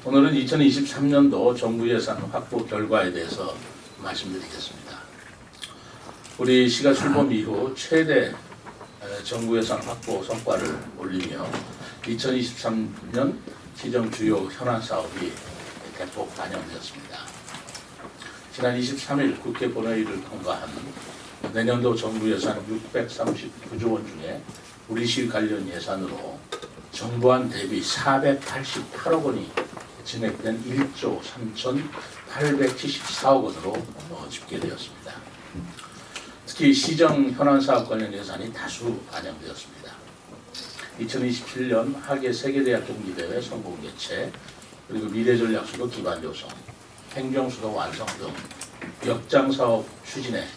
오늘은 2023년도 정부 예산 확보 결과에 대해서 말씀드리겠습니다. 우리 시가 출범 이후 최대 정부 예산 확보 성과를 올리며 2023년 시정 주요 현안 사업이 대폭 반영되었습니다. 지난 23일 국회 본회의를 통과한 내년도 정부 예산 639조 원 중에 우리 시 관련 예산으로 정부안 대비 488억 원이 증액된 1조 3,874억 원으로 집계되었습니다. 특히 시정 현안 사업 관련 예산이 다수 반영되었습니다. 2027년 하계 세계대학 동기대회 성공 개최, 그리고 미래전략수도 기반 요성, 행정수도 완성 등 역장 사업 추진에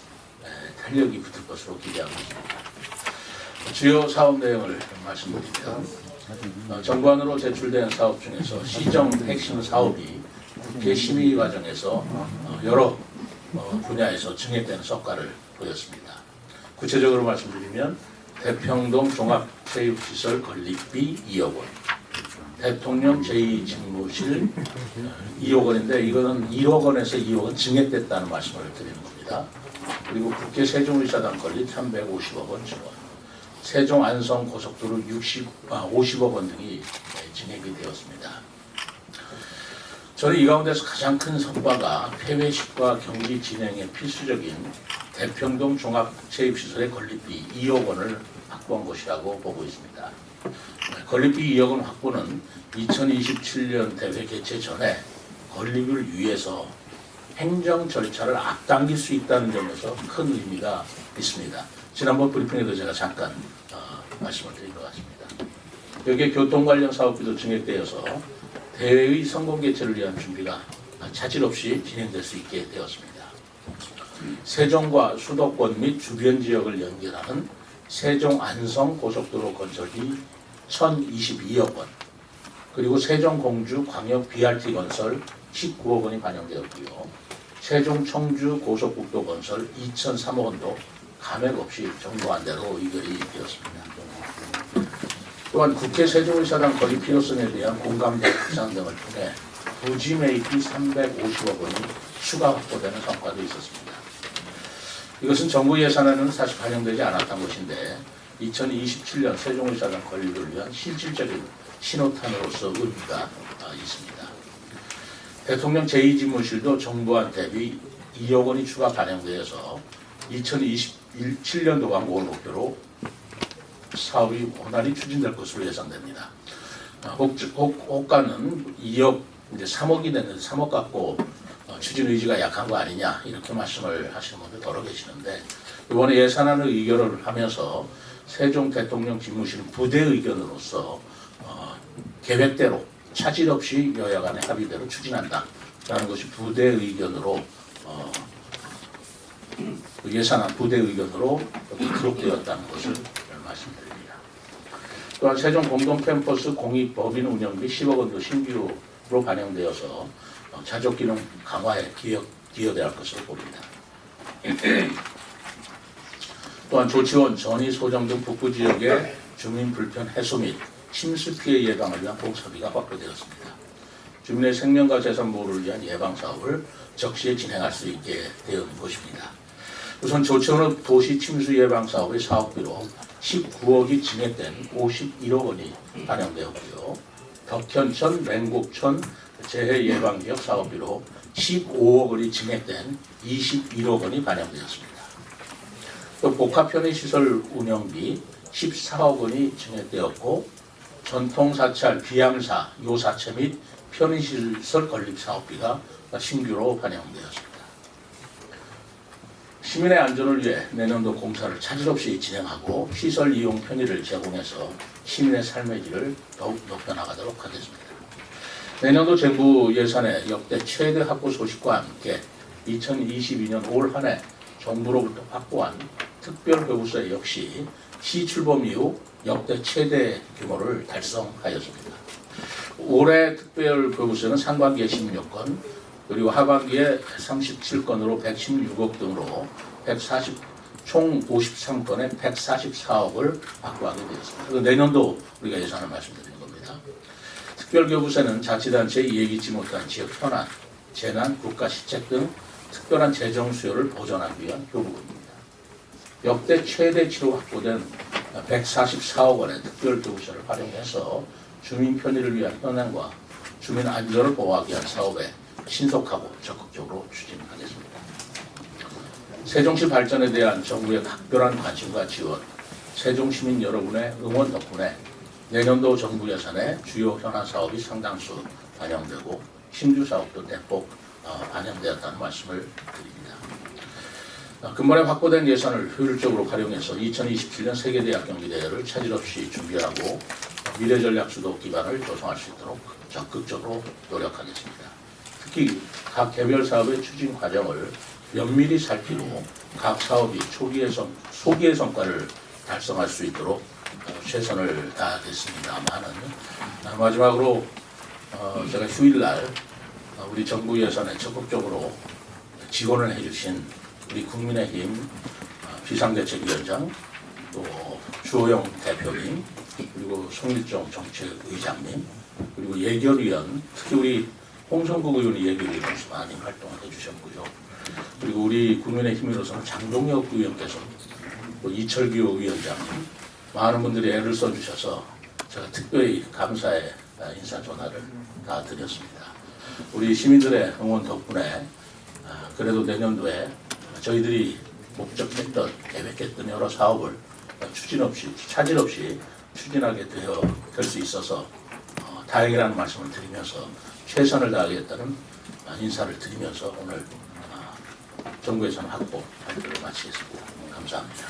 탄력이 붙을 것으로 기대하고 있습니다. 주요 사업 내용을 말씀드리면 정부안으로 제출된 사업 중에서 시정 핵심 사업이 국회 심의 과정에서 여러 분야에서 증액되는 성과를 보였습니다. 구체적으로 말씀드리면 대평동 종합체육시설 건립비 2억 원, 대통령 제2집무실 2억 원인데 이거는 1억 원에서 2억 원 증액됐다는 말씀을 드리는 겁니다. 그리고 국회 세종의사당 건립 350억 원 지원, 세종 안성 고속도로 50억 원 등이 진행이 되었습니다. 저는 이 가운데서 가장 큰 성과가 폐회식과 경기 진행에 필수적인 대평동 종합체육시설의 건립비 2억 원을 확보한 것이라고 보고 있습니다. 건립비 2억 원 확보는 2027년 대회 개최 전에 건립을 위해서 행정 절차를 앞당길 수 있다는 점에서 큰 의미가 있습니다. 지난번 브리핑에도 제가 잠깐 말씀을 드린 것 같습니다. 여기에 교통 관련 사업비도 증액되어서 대회의 성공 개최를 위한 준비가 차질 없이 진행될 수 있게 되었습니다. 세종과 수도권 및 주변 지역을 연결하는 세종 안성 고속도로 건설비 1,022억 원, 그리고 세종 공주 광역 BRT 건설 19억 원이 반영되었고요. 세종 청주 고속국도 건설 2,003억 원도 감액 없이 정부안대로 의결이 되었습니다. 또한 국회 세종의사당 건립 필요성에 대한 공감대 확산 등을 통해 부지매입비 350억 원이 추가 확보되는 성과도 있었습니다. 이것은 정부 예산에는 사실 반영되지 않았던 것인데 2027년 세종의사당 건립을 위한 실질적인 신호탄으로서 의미가 있습니다. 대통령 제2집무실도 정부안 대비 2억 원이 추가 반영되어서 2027년도 완공을 목표로 사업이 원활히 추진될 것으로 예상됩니다. 호가는 2억, 이제 3억이 됐는데 3억 갖고 추진 의지가 약한 거 아니냐 이렇게 말씀을 하시는 분들 여러 계시는데 이번에 예산안을 의결을 하면서 세종 대통령 집무실은 부대 의견으로서 계획대로 차질 없이 여야 간의 합의대로 추진한다라는 것이 부대 의견으로 예산안 부대 의견으로 기록되었다는 것을 말씀드립니다. 또한 세종 공동캠퍼스 공익법인 운영비 10억 원도 신규로 반영되어서 자족 기능 강화에 기여될 것으로 봅니다. 또한 조치원, 전이, 소정 등 북부 지역의 주민 불편 해소 및 침수 피해 예방을 위한 공사비가 확보되었습니다. 주민의 생명과 재산 보호를 위한 예방 사업을 적시에 진행할 수 있게 되는 것입니다. 우선 조치원의 도시 침수 예방 사업의 사업비로 19억이 증액된 51억 원이 반영되었고요. 덕현천, 맹곡천 재해 예방 지역 사업비로 15억 원이 증액된 21억 원이 반영되었습니다. 또 복합 편의시설 운영비 14억 원이 증액되었고 전통 사찰, 비양사, 요사체 및 편의시설 건립 사업비가 신규로 반영되었습니다. 시민의 안전을 위해 내년도 공사를 차질 없이 진행하고 시설 이용 편의를 제공해서 시민의 삶의 질을 더욱 높여나가도록 하겠습니다. 내년도 정부 예산의 역대 최대 확보 소식과 함께 2022년 올 한 해 정부로부터 확보한 특별교부세 역시 시 출범 이후 역대 최대 규모를 달성하였습니다. 올해 특별교부세는 상반기에 16건, 그리고 하반기에 37건으로 116억 등으로 총 53건에 144억을 확보하게 되었습니다. 그리고 내년도 우리가 예산을 말씀드리는 겁니다. 특별교부세는 자치단체의 예기치 못한 지역 현안, 재난, 국가 시책 등 특별한 재정 수요를 보전하기 위한 교부금입니다. 역대 최대치로 확보된 144억 원의 특별교부세를 활용해서 주민 편의를 위한 현안과 주민 안전을 보호하기 위한 사업에 신속하고 적극적으로 추진하겠습니다. 세종시 발전에 대한 정부의 각별한 관심과 지원, 세종시민 여러분의 응원 덕분에 내년도 정부 예산에 주요 현안 사업이 상당수 반영되고 신규 사업도 대폭 반영되었다는 말씀을 드립니다. 근본에 확보된 예산을 효율적으로 활용해서 2027년 세계대학 경기대회를 차질 없이 준비하고 미래전략 주도 기반을 조성할 수 있도록 적극적으로 노력하겠습니다. 특히 각 개별 사업의 추진 과정을 면밀히 살피고 각 사업이 소기의 성과를 달성할 수 있도록 최선을 다하겠습니다만은 마지막으로 제가 휴일날 우리 정부 예산에 적극적으로 지원을 해주신 우리 국민의힘 비상대책위원장 또 주호영 대표님 그리고 송일정 정책의장님 그리고 예결위원 특히 우리 홍성국 의원이 예결위원으로서 많이 활동을 해주셨고요. 그리고 우리 국민의힘으로서는 장동혁 의원께서 또 이철규 위원장님 많은 분들이 애를 써주셔서 제가 특별히 감사의 인사 전화를 다 드렸습니다. 우리 시민들의 응원 덕분에 그래도 내년도에 저희들이 목적했던 계획했던 여러 사업을 차질 없이 추진하게 될 수 있어서 다행이라는 말씀을 드리면서 최선을 다하겠다는 인사를 드리면서 오늘 정부 예산 확보 발표를 마치겠습니다. 감사합니다.